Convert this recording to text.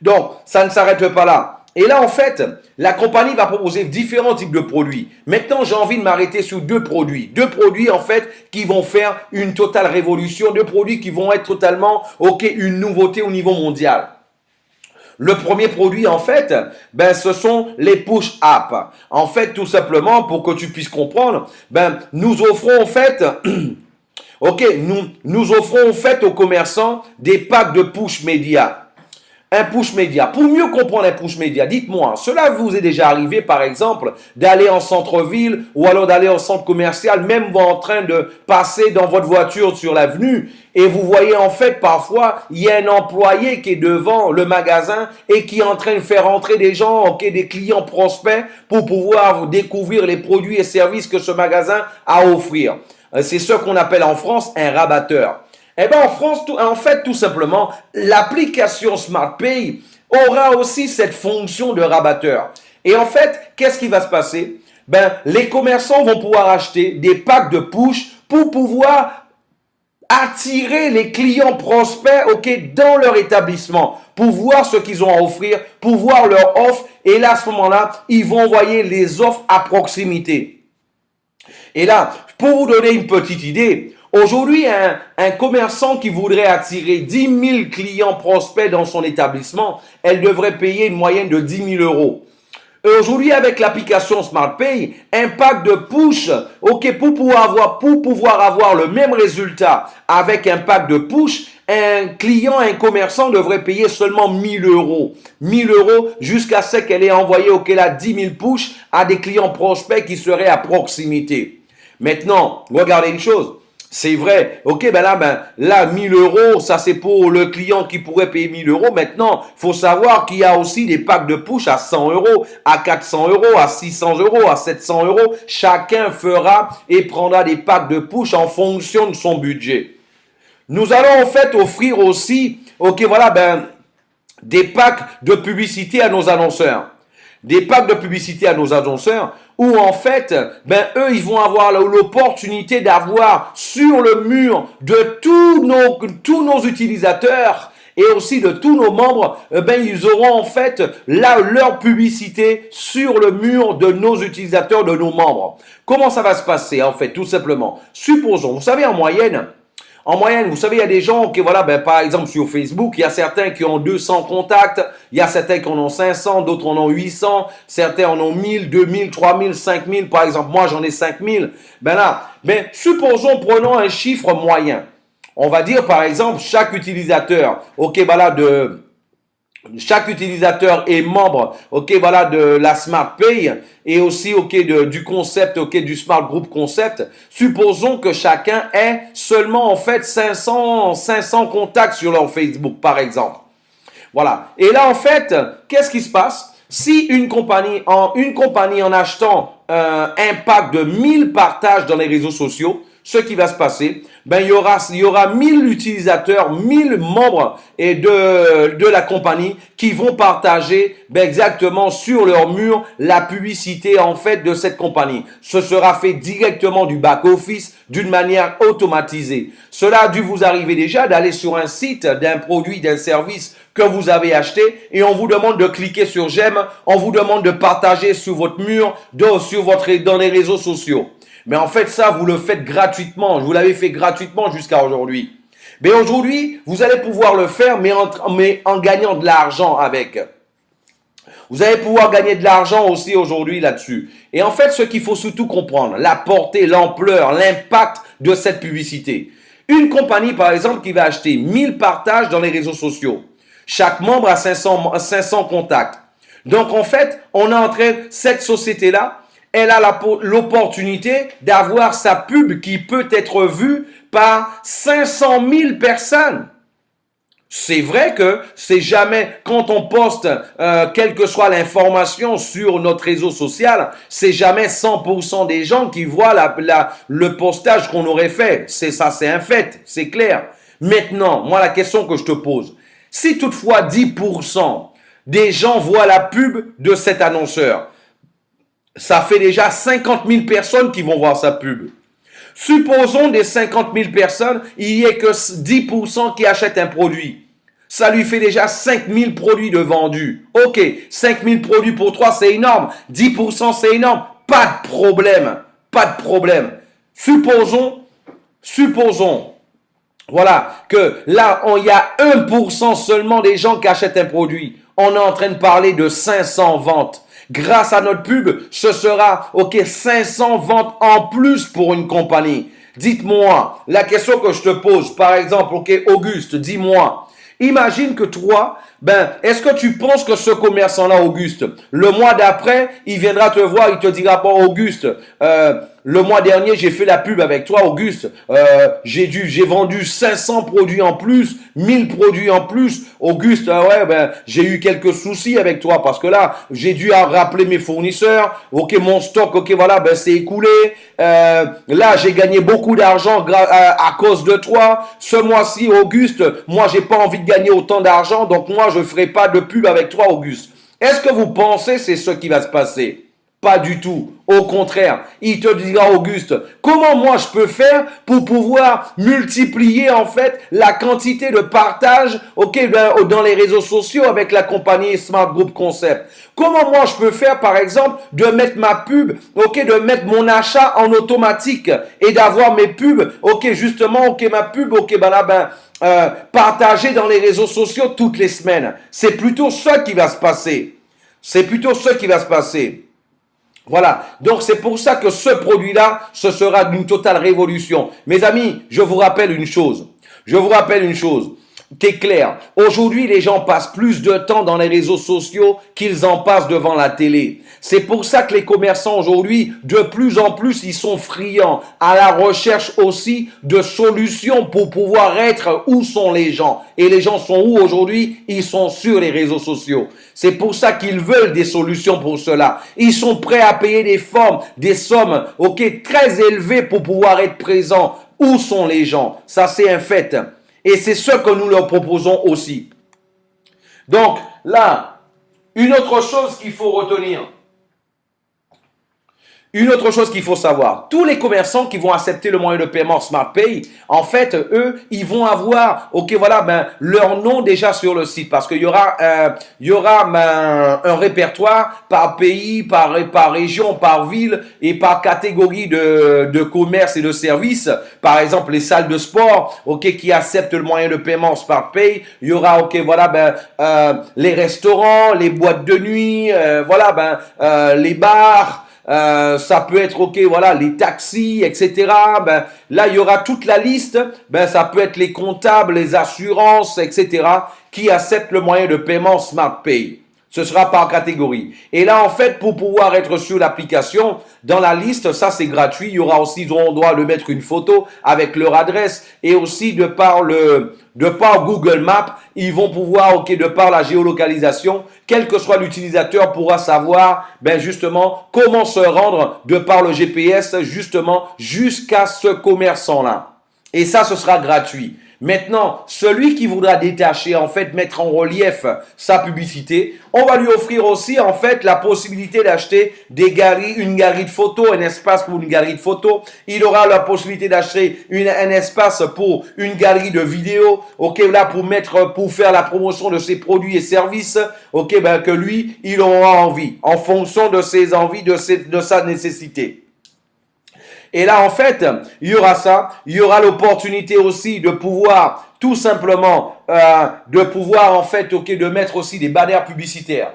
Donc, ça ne s'arrête pas là. Et là, en fait, la compagnie va proposer différents types de produits. Maintenant, j'ai envie de m'arrêter sur deux produits. Deux produits, en fait, qui vont faire une totale révolution. Deux produits qui vont être totalement, une nouveauté au niveau mondial. Le premier produit, en fait, ce sont les push-apps. En fait, tout simplement, pour que tu puisses comprendre, nous offrons, en fait, nous offrons, en fait, aux commerçants des packs de push média. Un push média. Pour mieux comprendre un push média, dites-moi, cela vous est déjà arrivé, par exemple, d'aller en centre-ville ou alors d'aller en centre commercial, même en train de passer dans votre voiture sur l'avenue et vous voyez en fait parfois, il y a un employé qui est devant le magasin et qui est en train de faire entrer des gens, des clients prospects pour pouvoir découvrir les produits et services que ce magasin a à offrir. C'est ce qu'on appelle en France un rabatteur. Eh bien, en France, en fait, tout simplement, l'application SmartPay aura aussi cette fonction de rabatteur. Et en fait, qu'est-ce qui va se passer? Les commerçants vont pouvoir acheter des packs de push pour pouvoir attirer les clients prospects, dans leur établissement, pour voir ce qu'ils ont à offrir, pour voir leur offre. Et là, à ce moment-là, ils vont envoyer les offres à proximité. Et là, pour vous donner une petite idée, aujourd'hui, un commerçant qui voudrait attirer 10 000 clients prospects dans son établissement, elle devrait payer une moyenne de 10 000 euros. Aujourd'hui, avec l'application SmartPay, un pack de push, pour pouvoir avoir le même résultat avec un pack de push, un client, un commerçant devrait payer seulement 1 000 euros. 1 000 euros jusqu'à ce qu'elle ait envoyé, 10 000 push à des clients prospects qui seraient à proximité. Maintenant, regardez une chose. C'est vrai, là, 1 000 euros, ça c'est pour le client qui pourrait payer 1 000 euros. Maintenant, il faut savoir qu'il y a aussi des packs de push à 100 euros, à 400 euros, à 600 euros, à 700 euros. Chacun fera et prendra des packs de push en fonction de son budget. Nous allons en fait offrir aussi, des packs de publicité à nos annonceurs. Des packs de publicité à nos annonceurs où en fait, eux, ils vont avoir l'opportunité d'avoir sur le mur de tous nos utilisateurs et aussi de tous nos membres, ils auront en fait leur publicité sur le mur de nos utilisateurs, de nos membres. Comment ça va se passer en fait? Tout simplement. Supposons, vous savez, en moyenne, vous savez, il y a des gens qui, par exemple, sur Facebook, il y a certains qui ont 200 contacts, il y a certains qui en ont 500, d'autres en ont 800, certains en ont 1000, 2000, 3000, 5000, par exemple, moi j'en ai 5000. Supposons, prenons un chiffre moyen. On va dire, par exemple, chaque utilisateur, chaque utilisateur est membre, de la SmartPay et aussi, du concept, du Smart Group Concept. Supposons que chacun ait seulement, en fait, 500 contacts sur leur Facebook, par exemple. Voilà. Et là, en fait, qu'est-ce qui se passe? Si une compagnie en achetant un pack de 1000 partages dans les réseaux sociaux, ce qui va se passer, il y aura 1000 utilisateurs, 1000 membres et de la compagnie qui vont partager exactement sur leur mur la publicité en fait de cette compagnie. Ce sera fait directement du back-office d'une manière automatisée. Cela a dû vous arriver déjà d'aller sur un site d'un produit, d'un service que vous avez acheté et on vous demande de cliquer sur j'aime, on vous demande de partager sur votre mur, dans les réseaux sociaux. Mais en fait, ça, vous le faites gratuitement. Vous l'avez fait gratuitement jusqu'à aujourd'hui. Mais aujourd'hui, vous allez pouvoir le faire, mais en gagnant de l'argent avec. Vous allez pouvoir gagner de l'argent aussi aujourd'hui là-dessus. Et en fait, ce qu'il faut surtout comprendre, la portée, l'ampleur, l'impact de cette publicité. Une compagnie, par exemple, qui va acheter 1000 partages dans les réseaux sociaux. Chaque membre a 500 contacts. Donc, en fait, on est en train, cette société-là, elle a l'opportunité d'avoir sa pub qui peut être vue par 500 000 personnes. C'est vrai que c'est jamais, quand on poste, quelle que soit l'information sur notre réseau social, c'est jamais 100% des gens qui voient le postage qu'on aurait fait. C'est ça, c'est un fait, c'est clair. Maintenant, moi, la question que je te pose, si toutefois 10% des gens voient la pub de cet annonceur, ça fait déjà 50 000 personnes qui vont voir sa pub. Supposons des 50 000 personnes, il n'y ait que 10% qui achètent un produit. Ça lui fait déjà 5000 produits de vendus. Ok, 5000 produits pour toi, c'est énorme. 10%, c'est énorme. Pas de problème. Pas de problème. Supposons, voilà, que là, il y a 1% seulement des gens qui achètent un produit. On est en train de parler de 500 ventes. Grâce à notre pub, ce sera, ok, 500 ventes en plus pour une compagnie. Dites-moi, la question que je te pose, par exemple, ok, Auguste, dis-moi, imagine que toi, est-ce que tu penses que ce commerçant-là, Auguste, le mois d'après, il viendra te voir, il te dira, bon, Auguste, le mois dernier, j'ai fait la pub avec toi, Auguste. J'ai vendu 500 produits en plus, 1000 produits en plus. Auguste, j'ai eu quelques soucis avec toi parce que là, j'ai dû rappeler mes fournisseurs. Ok, mon stock, ok, voilà, c'est écoulé. Là, j'ai gagné beaucoup d'argent à cause de toi. Ce mois-ci, Auguste, moi, j'ai pas envie de gagner autant d'argent, donc moi, je ferai pas de pub avec toi, Auguste. Est-ce que vous pensez c'est ce qui va se passer? Pas du tout. Au contraire, il te dira, Auguste, comment moi je peux faire pour pouvoir multiplier en fait la quantité de partage, dans les réseaux sociaux avec la compagnie Smart Group Concept. Comment moi je peux faire par exemple de mettre ma pub, de mettre mon achat en automatique et d'avoir mes pubs, ma pub, partagée dans les réseaux sociaux toutes les semaines. C'est plutôt ça qui va se passer. C'est plutôt ça qui va se passer. Voilà, donc c'est pour ça que ce produit-là, ce sera d'une totale révolution. Mes amis, je vous rappelle une chose qui est claire. Aujourd'hui, les gens passent plus de temps dans les réseaux sociaux qu'ils en passent devant la télé. C'est pour ça que les commerçants aujourd'hui, de plus en plus, ils sont friands à la recherche aussi de solutions pour pouvoir être où sont les gens. Et les gens sont où aujourd'hui? Ils sont sur les réseaux sociaux. C'est pour ça qu'ils veulent des solutions pour cela. Ils sont prêts à payer des sommes, très élevées pour pouvoir être présents. Où sont les gens? Ça, c'est un fait. Et c'est ce que nous leur proposons aussi. Donc, là, une autre chose qu'il faut retenir. Une autre chose qu'il faut savoir, tous les commerçants qui vont accepter le moyen de paiement SmartPay, en fait, eux, ils vont avoir, leur nom déjà sur le site parce qu'il y aura un répertoire par pays, par région, par ville et par catégorie de commerce et de services. Par exemple, les salles de sport, qui acceptent le moyen de paiement SmartPay. Il y aura, les restaurants, les boîtes de nuit, les bars. Ça peut être les taxis, etc. Là il y aura toute la liste. Ça peut être les comptables, les assurances, etc. qui acceptent le moyen de paiement SmartPay. Ce sera par catégorie. Et là, en fait, pour pouvoir être sur l'application, dans la liste, ça c'est gratuit. Il y aura aussi, on doit le mettre une photo avec leur adresse et aussi de par Google Maps, ils vont pouvoir, de par la géolocalisation, quel que soit l'utilisateur pourra savoir, justement, comment se rendre de par le GPS, justement, jusqu'à ce commerçant-là. Et ça, ce sera gratuit. Maintenant, celui qui voudra détacher, en fait, mettre en relief sa publicité, on va lui offrir aussi, en fait, la possibilité d'acheter une galerie de photos, un espace pour une galerie de photos. Il aura la possibilité d'acheter un espace pour une galerie de vidéos, pour faire la promotion de ses produits et services, que lui, il aura envie, en fonction de ses envies, de sa nécessité. Et là, en fait, il y aura ça. Il y aura l'opportunité aussi de pouvoir, tout simplement, de mettre aussi des banners publicitaires.